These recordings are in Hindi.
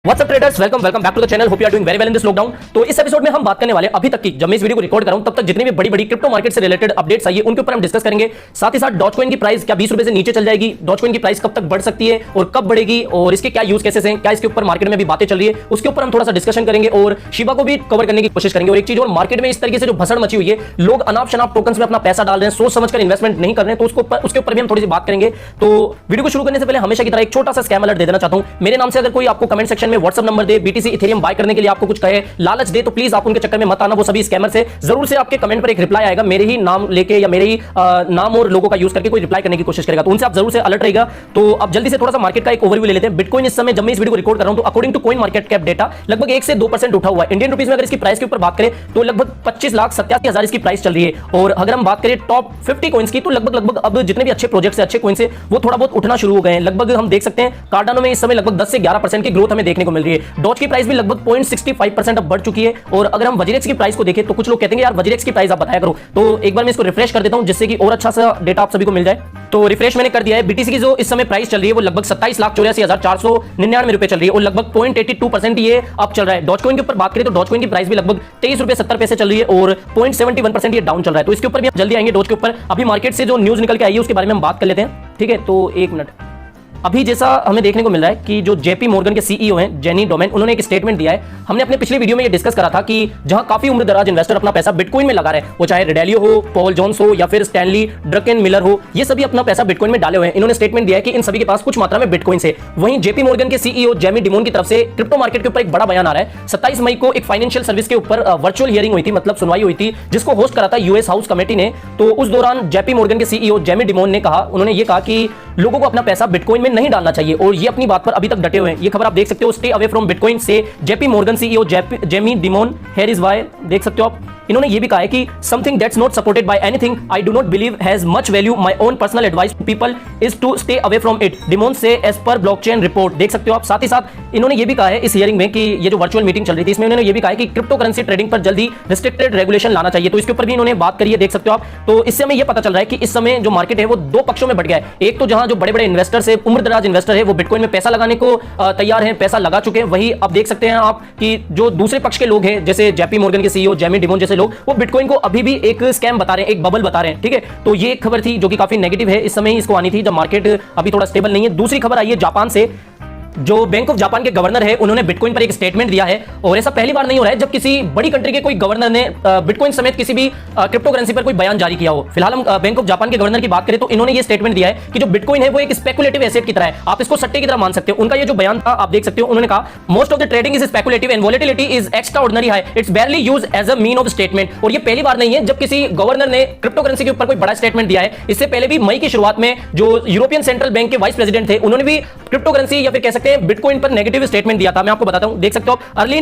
WhatsApp traders, welcome back to the channel. Hope you are doing very well in this lockdown. तो इस एपिसोड में हम बात करने वाले अभी तक की, जब मैं इस वीडियो को रिकॉर्ड कर रहा हूं तब तक जितनी भी बड़ी क्रिप्टो मार्केट से रिलेटेड अपडेट्स आई है उनके ऊपर हम डिस्कस करेंगे। साथ ही साथ डॉजकॉइन की प्राइस क्या 20 रुपए से नीचे चल जाएगी, डॉजकॉइन की प्राइस कब तक बढ़ सकती है और कब बढ़ेगी, और इसके क्या यूज केसेस हैं, क्या इसके ऊपर मार्केट में भी बातें चल रही है उसके ऊपर हम थोड़ा सा डिस्कशन करेंगे और शिबा को भी कवर करने की कोशिश करेंगे। और एक चीज और, मार्केट में इस तरीके से जो भसड़ मची हुई है, लोग अनाप शनाप टोकन्स में अपना पैसा डाल रहे हैं, सोच समझकर इन्वेस्टमेंट नहीं कर रहे हैं, तो उसके ऊपर भी हम थोड़ी सी बात करेंगे। तो वीडियो को शुरू करने से पहले हमेशा की तरह एक छोटा सा स्कैम अलर्ट दे देना चाहता हूं। मेरे नाम से अगर कोई आपको कमेंट सेक्शन में व्हाट्सएप नंबर दे, बीटीसी इथेरियम बाय करने के लिए आपको कुछ कहे, लालच दे, तो प्लीज आप उनके चक्कर में मत आना। वो सभी स्कैमर से जरूर से आपके कमेंट पर एक रिप्लाई आएगा, मेरे ही नाम लेके या मेरे ही नाम और लोगों का यूज करके कोई रिप्लाई करने की कोशिश करेगा, तो उनसे आप जरूर से अलर्ट रहेगा। तो अब जल्दी से थोड़ा सा मार्केट का एक ओवरव्यू ले लेते हैं। बिटकॉइन इस समय जब मैं इस वीडियो को रिकॉर्ड कर रहा हूं तो according to coin market cap data लगभग 1 से 2% उठा हुआ है। इंडियन रुपीस में अगर इसकी प्राइस के ऊपर बात करें तो लगभग 25,87,000 इसकी प्राइस चल रही है। और अगर हम बात करें टॉप 50 कॉइन्स की तो लगभग अब जितने भी अच्छे प्रोजेक्ट्स है, अच्छे कॉइन्स है, वो थोड़ा बहुत उठना शुरू हो गए हैं। लगभग हम देख सकते हैं कार्डानो में इस समय लगभग 10 से 11% की ग्रोथ हमें देखने को मिल रही है। डॉज की प्राइस भी लगभग 0.65% अब बढ़ चुकी है। और अगर हम वज्रेक्स की प्राइस को देखें तो कुछ लोग कहते हैं यार वज्रेक्स की प्राइस आप बताया करो, तो एक बार मैं इसको रिफ्रेश कर देता हूं जिससे कि और अच्छा सा डेटा आप सभी को मिल जाए। तो रिफ्रेश मैंने कर दिया है। बीटीसी की जो इस समय प्राइस चल रही है वो लगभग 27,84,499 रुपए चल रही है और लगभग 0.82% ये अप चल रहा है। डॉजकॉइन के ऊपर बात करें तो डॉजकॉइन की प्राइस भी लगभग 23 रुपए 70 पैसे चल रही है और 0.71% ये डाउन चल रहा है। तो इसके ऊपर भी जल्दी आएंगे। डॉज के ऊपर अभी मार्केट से जो न्यूज निकल के आई है उसके बारे में हम बात कर लेते हैं, ठीक है। तो एक मिनट, अभी जैसा हमें देखने को मिल रहा है कि जो जेपी मॉर्गन के सीईओ हैं जेनी डोमेन, उन्होंने एक स्टेटमेंट दिया है। हमने अपने पिछले वीडियो में ये डिस्कस करा था कि जहां काफी उम्रदराज इन्वेस्टर अपना पैसा बिटकॉइन में लगा रहे हैं, वो चाहे रेडेलियो हो, पॉल जोन्स हो या फिर स्टैनली ड्रकेन मिलर हो, ये सभी अपना पैसा बिटकॉइन में डाले हुए हैं। इन्होंने स्टेटमेंट दिया है कि इन सभी के पास कुछ मात्रा में बिटकॉइन है। वहीं जेपी मॉर्गन के सीईओ जेमी डिमोन की तरफ से क्रिप्टो मार्केट के ऊपर एक बड़ा बयान आ रहा है। 27 मई को एक फाइनेंशियल सर्विस के ऊपर वर्चुअल हियरिंग हुई थी, मतलब सुनवाई हुई थी, जिसको होस्ट करा था यूएस हाउस कमेटी ने। तो उस दौरान जेपी मॉर्गन के सीईओ जेमी डिमोन ने कहा, उन्होंने ये कहा कि लोगों को अपना पैसा बिटकॉइन में नहीं डालना चाहिए और ये अपनी बात पर अभी तक डटे हुए हैं। ये खबर आप देख सकते हो, स्टे अवे फ्रॉम बिटकॉइन से JP Morgan CEO Jamie demon, here is why, देख सकते हो आप। इन्होंने ये भी कहा है कि something that's not supported by anything I do not believe has much value, my own personal advice to people is to stay away from it, Dimon से एज पर ब्लॉकचेन रिपोर्ट, देख सकते हो आप। साथ ही साथ इन्होंने ये भी कहा है इस हियरिंग में कि ये जो वर्चुअल मीटिंग चल रही थी इसमें उन्होंने ये भी कहा है कि क्रिप्टो करेंसी ट्रेडिंग पर जल्दी रिस्ट्रिक्टेड रेगुलेशन लाना चाहिए। तो इसके ऊपर भी इन्होंने बात करी है, देख सकते हो आप। तो इससे हमें ये पता चल रहा है कि इस समय जो मार्केट है वो दो पक्षों में बढ़ गया है। एक तो जहां जो बड़े इन्वेस्टर्स है, उम्रदराज इन्वेस्टर है, वो बिटकॉइन में पैसा लगाने को तैयार हैं, पैसा लगा चुके हैं। वही अब देख सकते हैं आप कि जो दूसरे पक्ष के लोग हैं, जैसे जेपी मॉर्गन के सीईओ जेमी डिमोन जैसे लोग, वो बिटकॉइन को अभी भी एक स्कैम बता रहे हैं, एक बबल बता रहे हैं, ठीक है। तो ये खबर थी जो कि काफी नेगेटिव है, इस समय ही इसको आनी थी जब मार्केट अभी थोड़ा स्टेबल नहीं है। दूसरी खबर आई है जापान से। जो बैंक ऑफ जापान के गवर्नर है उन्होंने बिटकॉइन पर एक स्टेटमेंट दिया है और ऐसा पहली बार नहीं हो रहा है जब किसी बड़ी कंट्री के कोई गवर्नर ने बिटकॉइन समेत किसी भी क्रिप्टो करेंसी पर कोई बयान जारी किया हो। फिलहाल हम बैंक ऑफ जापान के गवर्नर की बात करें तो इन्होंने ये स्टेटमेंट दिया है कि जो बिटकॉइन है वो एक स्पेकुलेटिव एसेट की तरह है, आप इसको सट्टे की तरह मान सकते हो। उनका ये जो बयान था आप देख सकते हो, उन्होंने कहा most of the trading is speculative and volatility is extraordinary high, it's barely used as a mean of statement. और ये पहली बार नहीं है जब किसी गवर्नर ने क्रिप्टो करेंसी के ऊपर कोई बड़ा स्टेटमेंट दिया है। इससे पहले भी मई की शुरुआत में जो यूरोपियन सेंट्रल बैंक के वाइस प्रेसिडेंट थे उन्होंने भी क्रिप्टो करेंसी या फिर कह सकते हैं बिटकॉइन पर नेगेटिव स्टेटमेंट दिया था। मैं आपको बताता हूं, देख सकते हो आप। Early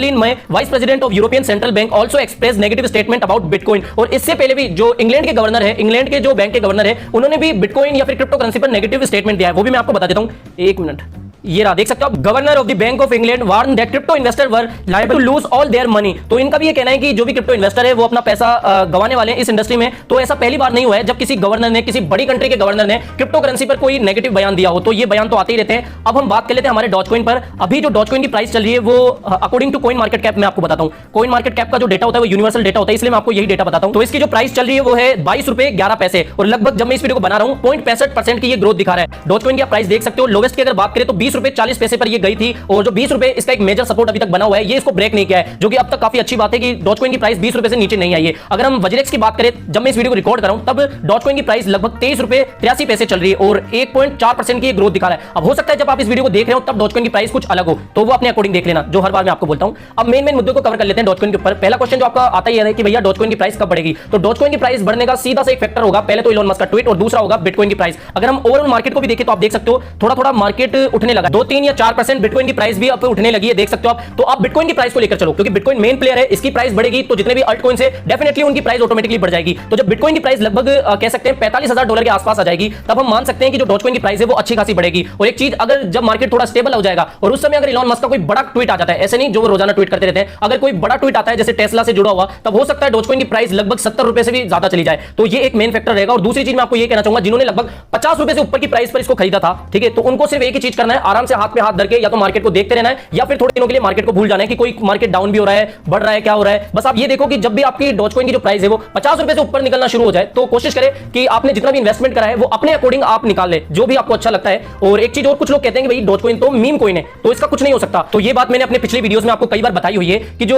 in May vice president of European Central Bank also express negative statement about bitcoin. और इससे पहले भी जो इंग्लैंड के गवर्नर है, इंग्लैंड के जो बैंक के गवर्नर है, उन्होंने भी बिटकॉइन या फिर क्रिप्टो करेंसी पर नेगेटिव स्टेटमेंट दिया है। वो भी मैं आपको बता देता हूं, एक मिनट। ये रहा, देख सकते हो आप। Governor of the Bank of England warn that crypto investor were liable to lose all their money. तो इनका भी ये कहना है कि जो भी क्रिप्टो इन्वेस्टर है वो अपना पैसा गंवाने वाले हैं इस इंडस्ट्री में। तो ऐसा पहली बार नहीं हुआ है जब किसी गवर्नर ने, किसी बड़ी कंट्री के गवर्नर ने क्रिप्टो करेंसी पर कोई नेगेटिव बयान दिया हो। तो ये बयान तो आते ही रहते हैं। अब हम बात कर लेते हैं हमारे डॉजकॉइन पर। अभी जो डॉजकॉइन की प्राइस चल रही है वो according to coin market cap, मैं आपको बताता हूं। कॉइन मार्केट कैप का जो डेटा होता है वो यूनिवर्सल डेटा होता है, इसलिए मैं आपको यही डेटा बताता हूं। तो इसकी जो प्राइस चल रही है वो है 22 रुपए 11 पैसे और लगभग जब मैं इस वीडियो को बना रहा हूं 0.65% की ये ग्रोथ दिखा रहा है। डॉजकॉइन की प्राइस देख सकते हो, लोवेस्ट की अगर बात करें तो 20 रुपए 40 पैसे पर ये गई थी और जो 20 रुपए इसका एक मेजर सपोर्ट अभी तक बना हुआ है, ये इसको ब्रेक नहीं किया है, जो कि अब तक काफी अच्छी बात है कि डॉजकॉइन की प्राइस 20 रुपए से नीचे नहीं आई है। अगर हम वज्रेक्स की बात करें, जब मैं इस वीडियो को रिकॉर्ड कर रहा हूं तब डॉजकॉइन की प्राइस लगभग 23 रुपए 83 पैसे चल रही है और 1.4% की ग्रोथ दिखा रहा है। अब हो सकता है जब आप इस वीडियो को देख रहे हो तब डॉजकॉइन की प्राइस कुछ अलग हो, तो वो अपने अकॉर्डिंग देख लेना, जो हर बार मैं आपको बोलता हूं। अब मेन मुद्दों को कवर कर लेते हैं डॉजकॉइन के ऊपर। पहला क्वेश्चन जो आपका आता ही है कि भैया डॉजकॉइन की प्राइस कब बढ़ेगी। तो डॉजकॉइन की प्राइस बढ़ने का सीधा सा एक फैक्टर होगा, पहले तो इलॉन मस्क का ट्वीट और दूसरा होगा बिटकॉइन की प्राइस। अगर हम ओवरऑल मार्केट को भी देखें तो आप देख सकते हो थोड़ा मार्केट उठने लगा, 2-3 या 4% बिटकॉइन की प्राइस भी अब उठने लगी है, देख सकते हो आप। तो आप बिटकॉइन की प्राइस को लेकर चलो, क्योंकि बिटकॉइन मेन प्लेयर है, इसकी प्राइस बढ़ेगी तो जितने भी अल्ट कॉइन्स है डेफिनेटली उनकी प्राइस ऑटोमेटिकली बढ़ जाएगी। तो जब बिटकॉइन की प्राइस लगभग कह सकते हैं $45,000 के आसपास आ जाएगी, तब हम मान सकते हैं कि जो डॉजकॉइन की प्राइस है वो अच्छी खासी बढ़ेगी। और एक चीज, अगर जब मार्केट थोड़ा स्टेबल हो जाएगा और उस समय अगर इलॉन मस्क का कोई बड़ा ट्वीट आ जाता है, ऐसे नहीं जो वो रोजाना ट्वीट करते रहते हैं, अगर कोई बड़ा ट्वीट आता है जैसे टेस्ला से जुड़ा हुआ, तब हो सकता है डॉजकॉइन की प्राइस लगभग 70 रुपए से भी ज्यादा चली जाए। तो ये एक मेन फैक्टर रहेगा। और दूसरी चीज मैं आपको ये कहना चाहूंगा, जिन्होंने लगभग 50 रुपए से ऊपर की प्राइस पर इसको खरीदा था, ठीक है, तो उनको सिर्फ एक ही चीज करना है, आराम से हाथ पे हाथ धर के या तो मार्केट को देखते रहना है या फिर थोड़े दिनों के लिए मार्केट को भूल जाना है कि कोई मार्केट डाउन भी हो रहा है, बढ़ रहा है, क्या हो रहा है। बस आप ये देखो कि जब भी आपकी डॉजकॉइन की जो प्राइस है वो 50 रुपए से ऊपर निकलना शुरू हो जाए तो कोशिश करें कि आपने जितना भी इन्वेस्टमेंट करा है वो अपने अकॉर्डिंग आप निकाल ले, जो भी आपको अच्छा लगता है। और एक चीज और, कुछ लोग कहते हैं कि भाई डॉजकॉइन तो मीम कॉइन है तो इसका कुछ नहीं हो सकता। तो ये बात मैंने अपने पिछले वीडियोस में आपको कई बार बताई हुई है कि जो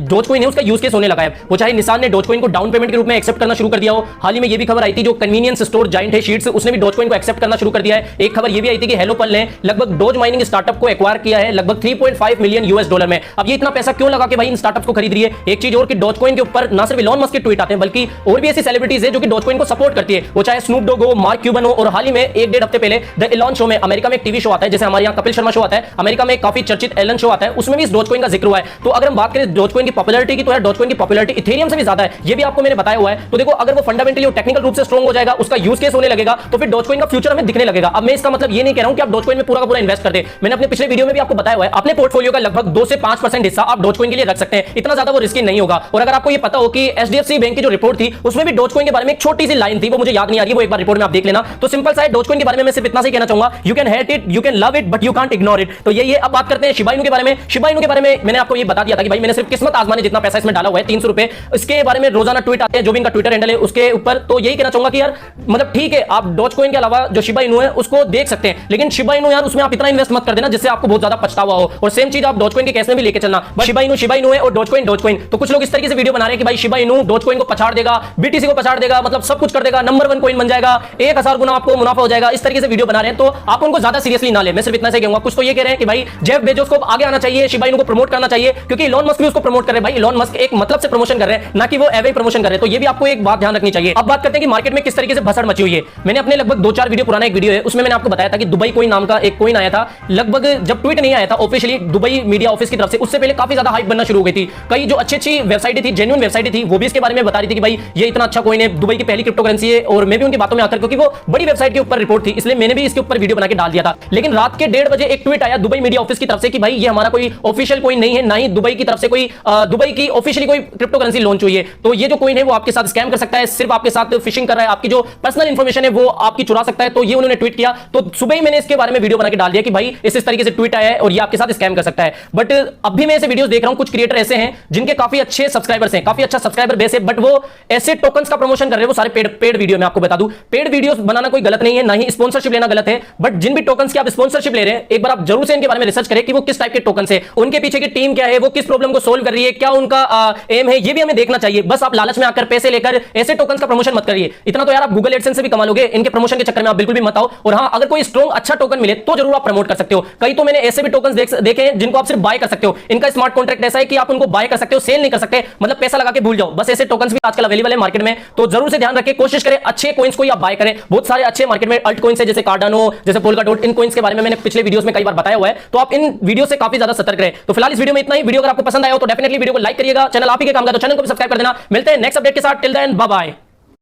डॉजकॉइन है उसका यूज केस होने लगा है। वो चाहे निसान ने डॉजकॉइन को डाउन पेमेंट के रूप में एक्सेप्ट करना शुरू कर दिया हो, हाल ही में ये भी खबर आई थी जो कन्वीनियंस स्टोर जायंट है शीट्स, उसने भी डॉजकॉइन को एक्सेप्ट करना शुरू कर दिया है। एक खबर ये भी आई थी कि हेलोपल ने लगभग डोज माइनिंग स्टार्टअप को एक्वायर किया है लगभग 3.5 मिलियन यूएस डॉलर में। अब ये इतना पैसा क्यों लगा के भाई इन स्टार्टअप्स को खरीद रही है। एक चीज और कि डॉजकॉइन के ऊपर ना सिर्फ इलॉन मस्क के ट्वीट आते हैं बल्कि और भी ऐसी सेलिब्रिटीज है जो कि डॉजकॉइन को सपोर्ट करती है, वो चाहे स्नूप डॉग हो, मार्क क्यूबन हो। और हाल ही में 1-1.5 हफ्ते पहले द एलन शो में, अमेरिका में एक टीवी शो आता है जैसे हमारे यहाँ कपिल शर्मा शो आता है, अमेरिका में काफी चर्चित एलन शो आता है, उसमें भी इस डॉजकॉइन का जिक्र हुआ है। तो अगर हम बात करें डॉजकॉइन की पॉपुलैरिटी की तो यार डॉजकॉइन की पॉपुलैरिटी इथेरियम से भी ज्यादा है, ये भी आपको मैंने बताया हुआ है। तो देखो अगर वो फंडामेंटली और टेक्निकल रूप से स्ट्रांग हो जाएगा, उसका यूज केस होने लगेगा तो फिर डॉजकॉइन का फ्यूचर हमें दिखने लगेगा। अब मैं इसका मतलब ये नहीं कह रहा हूं कि आप डॉजकॉइन में पूरा का पूरा इन्वेस्ट कर दे, मैंने अपने पिछले वीडियो में भी आपको बताया हुआ है अपने पोर्टफोलियो का लगभग 2 से 5% हिस्सा आप डॉजकॉइन के लिए रख सकते हैं, इतना ज्यादा वो रिस्की नहीं होगा। और अगर आपको ये पता हो कि एचडीएफसी बैंक की जो रिपोर्ट थी उसमें भी डॉजकॉइन के बारे में एक छोटी सी लाइन थी, वो मुझे याद नहीं आ रही, वो एक बार रिपोर्ट में आप देख लेना। तो सिंपल सा है, डॉजकॉइन के बारे में मैं सिर्फ इतना से कहना चाहूंगा, you can hate it, you can love it, but you can't ignore it. तो ये अब बात करते हैं शिबा इनू के बारे में। शिबा इनू के बारे में मैंने आपको ये बता दिया था कि भाई मैंने सिर्फ किस्मत आजमाने जितना पैसा इसमें डाला हुआ है 300 रुपए, इसके बारे में रोजाना ट्वीट आते हैं जो भी इनका ट्विटर हैंडल है उसके ऊपर। तो यही कहना चाहूंगा कि यार मतलब ठीक है, आप डॉजकॉइन के अलावा जो शिबा इनू है उसको देख सकते हैं, लेकिन शिबा इनू यार उसमें आप इतना इन्वेस्ट मत कर देना जिससे आपको बहुत ज्यादा पछतावा हो। और सेम चीज आप डॉजकॉइन के केस में भी लेके चलना, शिबा इनू है और डॉजकॉइन। तो कुछ लोग इस तरीके से वीडियो बना रहे हैं कि भाई शिबा इनू डॉजकॉइन को पछाड़ देगा, बीटीसी को पछाड़ देगा, मतलब सब कुछ कर देगा, नंबर 1 कॉइन बन जाएगा, 1000 गुना आपको मुनाफा हो जाएगा, इस तरीके से वीडियो बना रहे हैं। तो आप उनको ज्यादा सीरियसली ना ले, मैं सिर्फ इतना से कहूंगा। कुछ तो ये कह रहे हैं कि भाई जेफ बेजोस को आगे आना चाहिए, शिबा इनू को प्रमोट करना चाहिए, क्योंकि इलॉन मस्क भी उसको प्रमोट कर रहे हैं। भाई इलॉन मस्क एक मतलब से प्रमोशन कर रहे हैं, ना कि वो एवे प्रमोशन कर रहे हैं। तो ये भी आपको एक बात ध्यान रखनी चाहिए। अब बात करते हैं कि मार्केट में किस तरीके से भसड़ मची हुई है। मैंने अपने लगभग 2-4 वीडियो पुराना एक वीडियो है उसमें मैंने आपको बताया था कि दुबई कॉइन नाम का एक कॉइन आया था, लगभग जब ट्वीट नहीं आया था ऑफिशियली दुबई मीडिया ऑफिस की तरफ से, उससे पहले काफी ज्यादा हाइप बनना शुरू हो गई थी। कई जो अच्छी वेबसाइट थी, जेन्युइन वेबसाइट थी, वो भी इसके बारे में बता रही थी कि भाई ये इतना अच्छा कॉइन है, दुबई की पहली क्रिप्टो करेंसी है। और मैं भी उनकी बातों में आकर, क्योंकि वो बड़ी वेबसाइट के ऊपर रिपोर्ट थी, इसलिए मैंने भी इसके ऊपर वीडियो बना के डाल दिया था। लेकिन रात के 1:30 बजे एक ट्वीट आया दुबई मीडिया ऑफिस की तरफ से कि भाई ये हमारा कोई ऑफिशियल कॉइन नहीं है, ना ही दुबई की तरफ से कोई दुबई की ऑफिशियली कोई क्रिप्टो करेंसी लॉन्च हुई है। तो ये जो कॉइन है वो आपके साथ स्कैम कर सकता है, सिर्फ आपके साथ फिशिंग कर रहा है, आपकी जो पर्सनल इंफॉर्मेशन है वो आपकी चुरा सकता है। तो ये उन्होंने ट्वीट किया, तो सुबह ही मैंने इसके बारे में वीडियो बना के डाल दिया कि भाई इस तरीके से ट्वीट आया है और ये आपके साथ स्कैम कर सकता है। बट अभी मैं ऐसे वीडियोस देख रहा हूं, कुछ क्रिएटर ऐसे हैं जिनके काफी अच्छे सब्सक्राइबर्स हैं, काफी अच्छा सब्सक्राइबर बेस है, बट वो ऐसे टोकन्स का प्रमोशन कर रहे हैं, वो सारे पेड वीडियो। मैं आपको बता दूं, पेड वीडियोस बनाना कोई गलत नहीं है, ना ही स्पॉन्सरशिप लेना गलत है, बट जिन भी टोकन्स की आप स्पॉन्सरशिप ले रहे हैं एक बार आप जरूर से इनके बारे में रिसर्च करें कि वो किस टाइप के टोकन्स है, उनके पीछे की टीम क्या है, वो किस प्रॉब्लम को सोल्व कर रही है, क्या उनका एम है, ये भी हमें देखना चाहिए। बस आप लालच में आकर पैसे लेकर ऐसे टोकन्स का प्रमोशन मत करिए। इतना तो यार आप गूगल एडसेंस से भी कमा लोगे, इनके प्रमोशन के चक्कर में आप बिल्कुल भी मत आओ। और हां, अगर कोई स्ट्रॉन्ग अच्छा टोकन मिले तो जरूर आप प्रमोट कर सकते हो। कई तो मैंने ऐसे भी टोकन्स देखे हैं जिनको आप सिर्फ बाय कर सकते हो, इनका स्मार्ट कॉन्ट्रैक्ट ऐसा है कि आप उनको बाय कर सकते हो, सेल नहीं कर सकते, मतलब पैसा लगा के भूल जाओ। बस ऐसे टोकन्स भी आजकल अवेलेबल है मार्केट में, तो जरूर से ध्यान रखें, कोशिश करें अच्छे कॉइन्स को आप बाय करें। बहुत सारे अच्छे मार्केट में अल्ट कॉइन्स है, जैसे कार्डानो, जैसे पोलकाडॉट, इन कॉइन्स के बारे में मैंने पिछले वीडियोस में कई बार बताया हुआ है, तो आप इन वीडियो से काफी ज्यादा सतर्क रहे। तो फिलहाल इस वीडियो में इतना ही। वीडियो अगर आपको पसंद आया हो तो डेफिनेटली वीडियो को लाइक करिएगा, चैनल आप ही के काम का तो चैनल को भी सब्सक्राइब कर देना। मिलते हैं नेक्स्ट अपडेट के साथ, टिल देन बाय बाय।